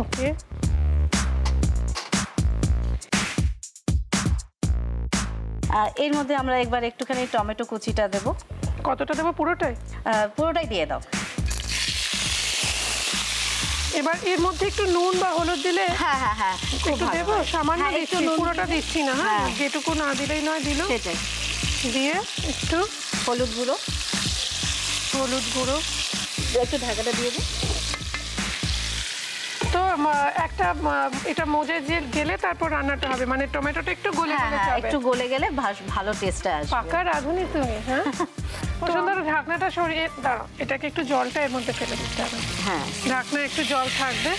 ওকে, আর এর মধ্যে আমরা একবার একটুখানি টমেটো কুচিটা দেব। কতটা দেবো? পুরোটাই? পুরোটাই দিয়ে দাও। এবার এর মধ্যে একটু নুন বা হলুদ দিলে হ্যাঁ হ্যাঁ হ্যাঁ একটু দেবো, সামান্য দিচ্ছি, পুরোটা দিচ্ছি না। হ্যাঁ, যেটুকু না দিলেই নয় দিল। সেটাই দিয়ে একটু হলুদ গুঁড়ো একটু ঢাকাটা দিয়ে দিই। তো একটা এটা মজে গেলে তারপর রান্নাটা হবে, মানে টমেটোটা একটু গলে গেলে যাবে। একটু গলে গেলে ভালো টেস্ট আসবে। পাকা রাঁধুনি তুমি। হ্যাঁ, সুন্দর। ঢাকনাটা সরিয়ে দাঁড়াও, এটাকে একটু জলটা এর মধ্যে ফেলে দিতে হবে। হ্যাঁ, ঢাকনা একটু জল থাকবে।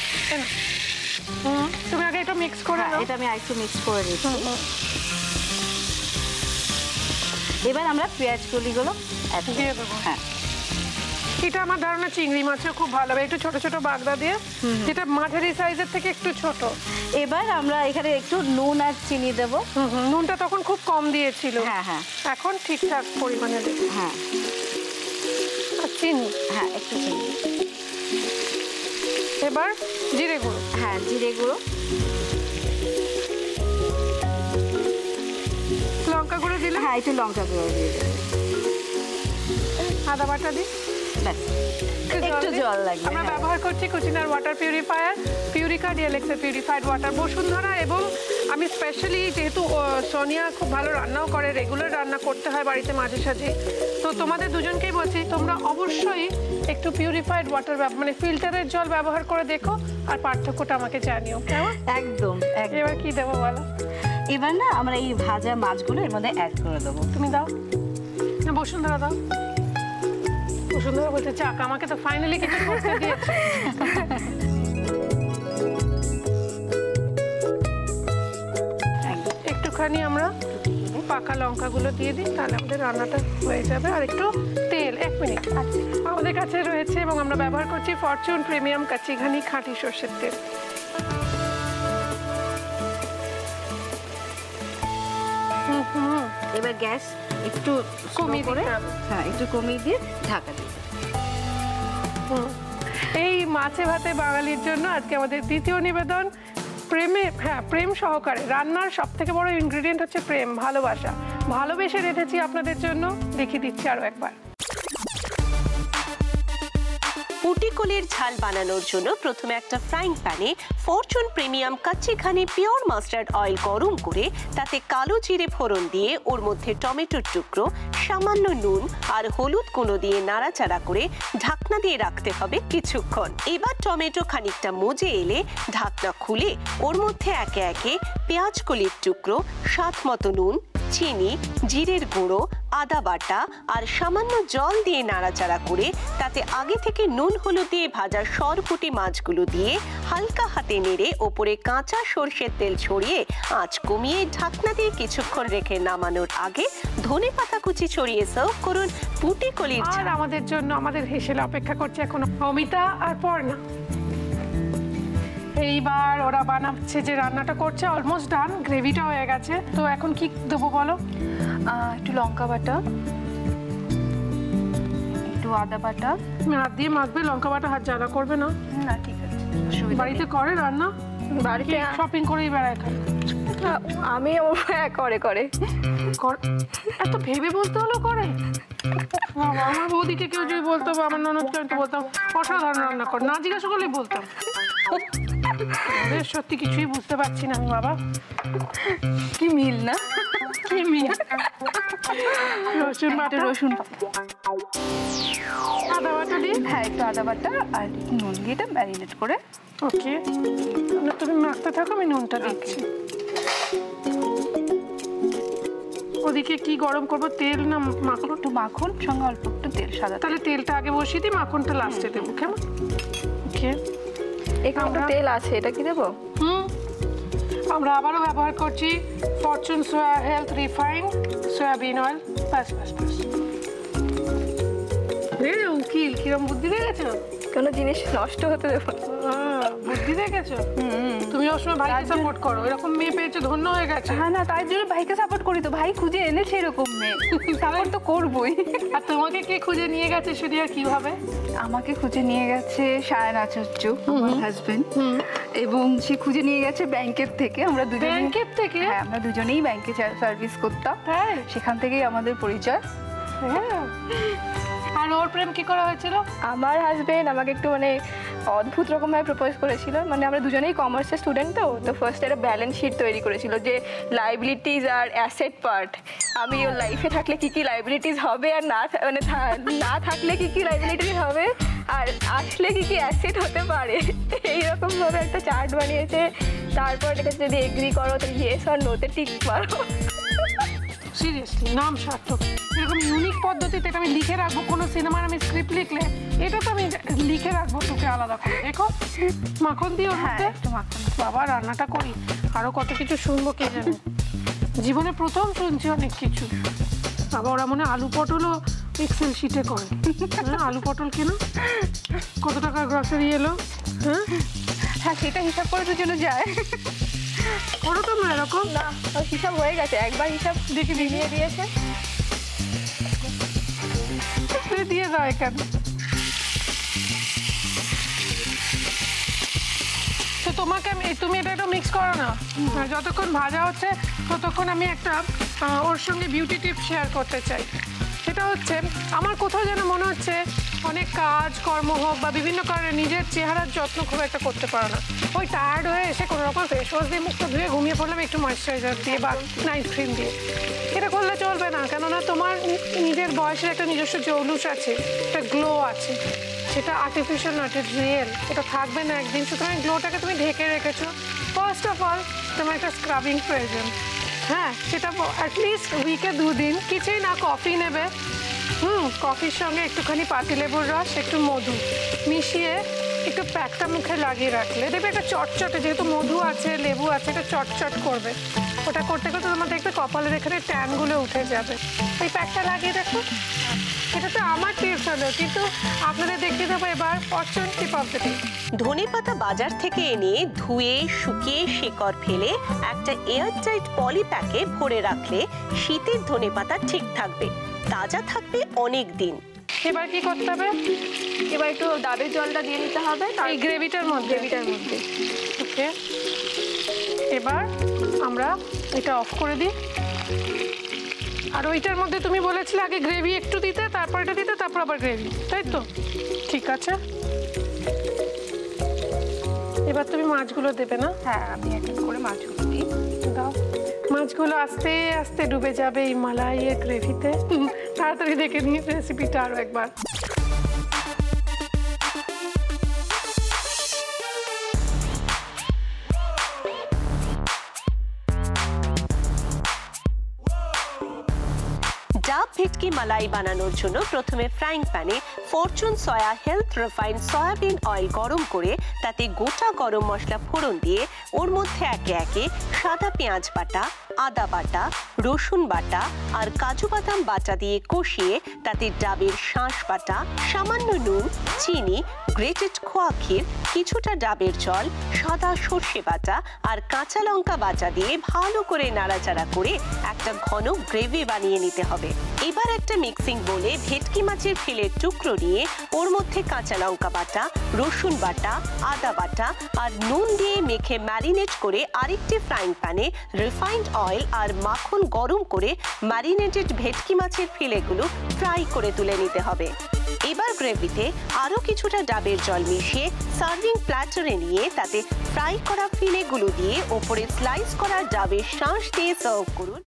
তুমি আগে এটা মিক্স করে নাও। এটা আমি আরেকটু মিক্স করে দিচ্ছি। এবার আমরা পেঁয়াজ কলিগুলো দিয়ে দেবো। হ্যাঁ, এটা আমার ধারণা চিংড়ি মাছের খুব ভালো হবে, একটু ছোট ছোট বাগদা দিয়ে, যেটা মাঝারি সাইজের থেকে একটু ছোট। এবার আমরা এখানে একটু নুন আর চিনি দেব। নুনটা তখন খুব কম দিয়েছিল। হ্যাঁ হ্যাঁ, এখন ঠিকঠাক পরিমাণে দেব। হ্যাঁ, আর চিনি। হ্যাঁ, একটু চিনি। এবার জিরে গুঁড়ো। হ্যাঁ, জিরে গুঁড়ো। লঙ্কা গুঁড়ো দিলে? হ্যাঁ, একটু লঙ্কা গুঁড়ো দিয়ে দেব। আদা বাটা দিই। একটু জল লাগবে। আমরা ব্যবহার করছি কুচিনার ওয়াটার পিউরিফায়ার, পিউরিকা ডিএলএক্সের পিউরিফাইড ওয়াটার, বসুন্ধরা। এবং আমি স্পেশালি, যেহেতু সোনিয়া খুব ভালো রান্নাও করে, রেগুলার রান্না করতে হয় বাড়িতে মাঝে সাঝে, তো তোমাদের দুজনকেই বলছি তোমরা অবশ্যই একটু পিউরিফাইড ওয়াটার মানে ফিল্টারের জল ব্যবহার করে দেখো, আর পার্থক্যটা আমাকে জানিও। কেমন? একদম। এবার কি দেবো বলো? এবার না আমরা এই ভাজা মাছগুলো এর মধ্যে অ্যাড করে দেবো। তুমি দাও না, বসুন্ধরা দাও। বসুন্ধরা বলতে চাক, আমাকে তো ফাইনালি কিছু করতে দিয়েছে। একটুখানি আমরা পাকা লঙ্কাগুলো দিয়ে দিই, তাহলে আমাদের রান্নাটা হয়ে যাবে। আর একটু তেল, 1 মিনিট। আমাদের কাছে রয়েছে এবং আমরা ব্যবহার করছি ফরচুন প্রিমিয়াম কাচ্চি ঘানি খাঁটি সর্ষের তেল। এবার গ্যাস একটু কমিয়ে করে, হ্যাঁ, একটু কমিয়ে দিয়ে ঢাকা দিই। এই মাছে ভাতে বাঙালির জন্য আজকে আমাদের দ্বিতীয় নিবেদন। প্রেম সহকারে রান্নার সব থেকে বড় ইনগ্রেডিয়েন্ট হচ্ছে প্রেম, ভালোবাসা। ভালোবেসে রেখেছি আপনাদের জন্য, দেখিয়ে দিচ্ছি আরো একবার। পুটিকোলের ঝাল বানানোর জন্য প্রথমে একটা ফ্রাইং প্যানে ফরচুন প্রিমিয়াম কাচ্চি ঘানি পিওর মাস্টার্ড অয়েল গরম করে তাতে কালো জিরে ফোড়ন দিয়ে ওর মধ্যে টমেটোর টুকরো, সামান্য নুন আর হলুদ গুঁড়ো দিয়ে নাড়াচাড়া করে ঢাকনা দিয়ে রাখতে হবে কিছুক্ষণ। এবার টমেটো খানিকটা মজে এলে ঢাকনা খুলে ওর মধ্যে একে একে পেঁয়াজ কলির টুকরো, স্বাদ মতো নুন, চিনি, জিরের গুঁড়ো, আদা বাটা আর সামান্য জল দিয়ে নাড়াচাড়া করে তাতে আগে থেকে নুন হলুদ দিয়ে ভাজা সরপুঁটি মাছগুলো দিয়ে হালকা হাতে নেড়ে ওপরে কাঁচা সরষের তেল ছড়িয়ে আঁচ কমিয়ে ঢাকনা দিয়ে কিছুক্ষণ রেখে নামানোর আগে ধনেপাতা কুচি ছড়িয়ে সার্ভ করুন পুটিকোলের ঝাল। আর আমাদের জন্য আমাদের হেসেলে অপেক্ষা করছে এখন অমিতা আর পর্ণা। এইবার ওরা বানাচ্ছে, যে রান্নাটা করছে অলমোস্ট ডান, গ্রেভিটা হয়ে গেছে। তো এখন কি দেবো বলো? একটু লঙ্কা বাটা, একটু আদা বাটা। হাত দিয়ে মাখবে, লঙ্কা বাটা হাত জ্বালা করবে না? না, ঠিক আছে। বাড়িতে করে রান্না? বাড়িতে শপিং করেই বেড়ায় খায়? আমি করে এত ভেবে বলতে হলো করে? আমার বৌদিকে কেউ যদি বলতো বা আমার ননদকে আমি তো বলতাম অসাধারণ রান্না করে, না জিজ্ঞাসা করলেই বলতাম। সত্যি কিছুই বুঝতে পারছি না আমি বাবা। কি মিল না? কি মিল? রসুন বাটা, রসুন আদা বাটা দিয়ে, হ্যাঁ, একটু আদা বাটা আর নুন দিয়ে এটা ম্যারিনেট করে। ওকে, তুমি মাখতে থাকো, আমি নুনটা দিচ্ছি। ওদিকে কি গরম করবো, তেল না মাখন? একটু মাখন সঙ্গে অল্প একটু তেল, সাদা। তাহলে তেলটা আগে বসিয়ে দিই, মাখনটা লাস্টে দেবো। কেমন? ওকে, এখানে তেল আছে, এটা কি দেবো? আমরা আবারও ব্যবহার করছি ফরচুন সোয়া হেলথ রিফাইন্ড সয়াবিন অয়েল। বাস বাস বাস। উকিল কিরম বুদ্ধি দেখেছো? কোনো জিনিস নষ্ট হতে দেবো না। বুদ্ধি দেখেছো? তুমি সবসময় ভাইকে সাপোর্ট করো, এরকম মেয়ে পেয়েছো, ধন্য হয়ে গেছে। হ্যাঁ, না তাই জন্য ভাইকে সাপোর্ট করি, তো ভাই খুঁজে এনেছে এরকম মেয়ে, সাপোর্ট তো করবোই। আর তোমাকে কে খুঁজে নিয়ে গেছে শুধু, আর কিভাবে? আমাকে খুঁজে নিয়ে গেছে সায়ন আচার্য, আমার হাজবেন্ড। এবং সে খুঁজে নিয়ে গেছে ব্যাংকের থেকে। আমরা দুজনেই ব্যাংকের থেকে? হ্যাঁ, আমরা দুজনেই ব্যাংকে সার্ভিস করতাম, তাই? সেখান থেকেই আমাদের পরিচয়। হ্যাঁ। আর ওর প্রেম কি করে হয়েছিল? আমার হাজবেন্ড আমাকে একটু মানে অদ্ভুত রকমভাবে প্রপোজ করেছিল। মানে আমরা দুজনেই কমার্সের স্টুডেন্ট, তো ফার্স্ট একটা ব্যালেন্স শিট তৈরি করেছিল যে লাইবিলিটিস আর অ্যাসেট পার্ট। আমি ওর লাইফে থাকলে কি কি লাইবিলিটিস হবে আর না থাকলে কি কি লাইবিলিটিস হবে আর আসলে কি কি অ্যাসেট হতে পারে, এইরকমভাবে একটা চার্ট বানিয়েছে। তারপর এটাকে যদি এগ্রি করো তো ইয়েস আর নোতে টিক মারো। সিরিয়াসলি নাম সার্থক। এরকম ইউনিক পদ্ধতিতে এটা আমি লিখে রাখবো, কোনো সিনেমার আমি স্ক্রিপ্ট লিখলে এটা তো আমি লিখে রাখবো তোকে আলাদা করে। দেখো মাখন দিয়ে ওর মধ্যে একটু মাখন। বাবা রান্নাটা করি, আরো কত কিছু শুনবো কে জানে। জীবনে প্রথম শুনছি অনেক কিছু। বাবা ওরা মনে হয় আলু পটলও এক্সেল শিটে করে। হ্যাঁ, আলু পটল কেন, কত টাকার গ্রসারি এলো? হ্যাঁ হ্যাঁ, সেটা হিসাব করে দুজনে যায়। ওরা তো না এরকম না, ওর হিসাব হয়ে গেছে, একবার হিসাব দেখি দিয়ে দিয়েছে। দিয়ে দাও এখানে। তো তোমাকে তুমি এটা একটু মিক্স করো না, আর যতক্ষণ ভাজা হচ্ছে ততক্ষণ আমি একটা ওর সঙ্গে বিউটি টিপ শেয়ার করতে চাই। সেটা হচ্ছে আমার কোথাও যেন মনে হচ্ছে অনেক কাজ কর্ম হোক বা বিভিন্ন কারণে নিজের চেহারার যত্ন খুব একটা করতে পারো না। ওই টায়ার্ড হয়ে এসে কোনো রকম ফেস ওয়াশ দিয়ে মুখটা ধুয়ে ঘুমিয়ে পড়লাম একটু ময়েশ্চারাইজার দিয়ে বা নাইট ক্রিম দিয়ে। এটা করলে চলবে না, কেননা তোমার নিজের বয়সের একটা নিজস্ব জৌলুস আছে, একটা গ্লো আছে, সেটা আর্টিফিশিয়াল নট, ইট রিয়েল। এটা থাকবে না একদিন, সুতরাং গ্লোটাকে তুমি ঢেকে রেখেছো। ফার্স্ট অফ অল তোমার একটা স্ক্রাবিং প্রয়োজন। হ্যাঁ, সেটা অ্যাটলিস্ট উইকে 2 দিন। কিছুই না, কফি নেবে, কফির সঙ্গে একটুখানি পাতিলেবুর রস, একটু মধু মিশিয়ে একটু প্যাকটা মুখে লাগিয়ে রাখলে দেখবে একটা চটচটে, যেহেতু মধু আছে লেবু আছে, এটা চটচট করবে। ওটা করতে করতে তোমার দেখবে কপালের এখানে ট্যানগুলো উঠে যাবে। ওই প্যাকটা লাগিয়ে দেখো। এটা তো আমার টিপস হলো, কিন্তু আপনাদের দেখিয়ে দেবো এবার Fortune tip of the day. ধনেপাতা বাজার থেকে এনে ধুয়ে শুকিয়ে শেকড় ফেলে একটা এয়ারটাইট পলি প্যাকে ভরে রাখলে শীতের ধনেপাতা ঠিক থাকবে, তাজা থাকবে অনেক দিন। এবার কি করতে হবে? এবার একটু ডাবের জলটা দিয়ে নিতে হবে এই গ্রেভিটার মধ্যে। ওকে, এবার আমরা এটা অফ করে দিই। আর ওইটার মধ্যে তুমি বলেছিলে আগে গ্রেভি একটু দিতে, তারপর এটা দিতে, তারপর আবার গ্রেভি, তাই তো? ঠিক আছে, এবার তুমি মাছগুলো দেবে না? হ্যাঁ, আমি এক এক করে মাছগুলো দিই। দাও। মাছগুলো আস্তে আস্তে ডুবে যাবে এই মালাইয়ের গ্রেভিতে। তাড়াতাড়ি দেখে নিই রেসিপিটা আরো একবার। ডাব ভেটকি মালাই বানানোর জন্য প্রথমে ফ্রাইং প্যানে Fortune soya health refined soybean oil গরম করে তাতে গোটা গরম মশলা ফোড়ন দিয়ে ওর মধ্যে একে একে সাদা পেঁয়াজ বাটা, আদা বাটা, রসুন বাটা আর কাজু বাদাম বাটা দিয়ে কষিয়ে তাতে ডাবের শাঁস বাটা, সামান্য নুন, চিনি, গ্রেটেড খোয়া ক্ষীর, কিছুটা ডাবের জল, সাদা সর্ষে বাটা আর কাঁচা লঙ্কা বাটা দিয়ে ভালো করে নাড়াচাড়া করে একটা ঘন গ্রেভি বানিয়ে নিতে হবে। এবার একটা মিক্সিং বোলে ভেটকি মাছের ফিলের টুকরো নিয়ে ওর মধ্যে কাঁচা লঙ্কা বাটা, রসুন বাটা, আদা বাটা আর নুন দিয়ে মেখে ম্যারিনেট করে আরেকটি ফ্রাইং প্যানে রিফাইন্ড অয়েল আর মাখন গরম করে ম্যারিনেটেড ভেটকি মাছের ফিলেগুলো ফ্রাই করে তুলে নিতে হবে। এবার গ্রেভিতে আরো কিছুটা ডাবের জল মিশিয়ে সার্ভিং প্ল্যাটারে নিয়ে তাতে ফ্রাই করা ফিলেগুলো দিয়ে ওপরে স্লাইস করা ডাবের শাঁস দিয়ে সার্ভ করুন।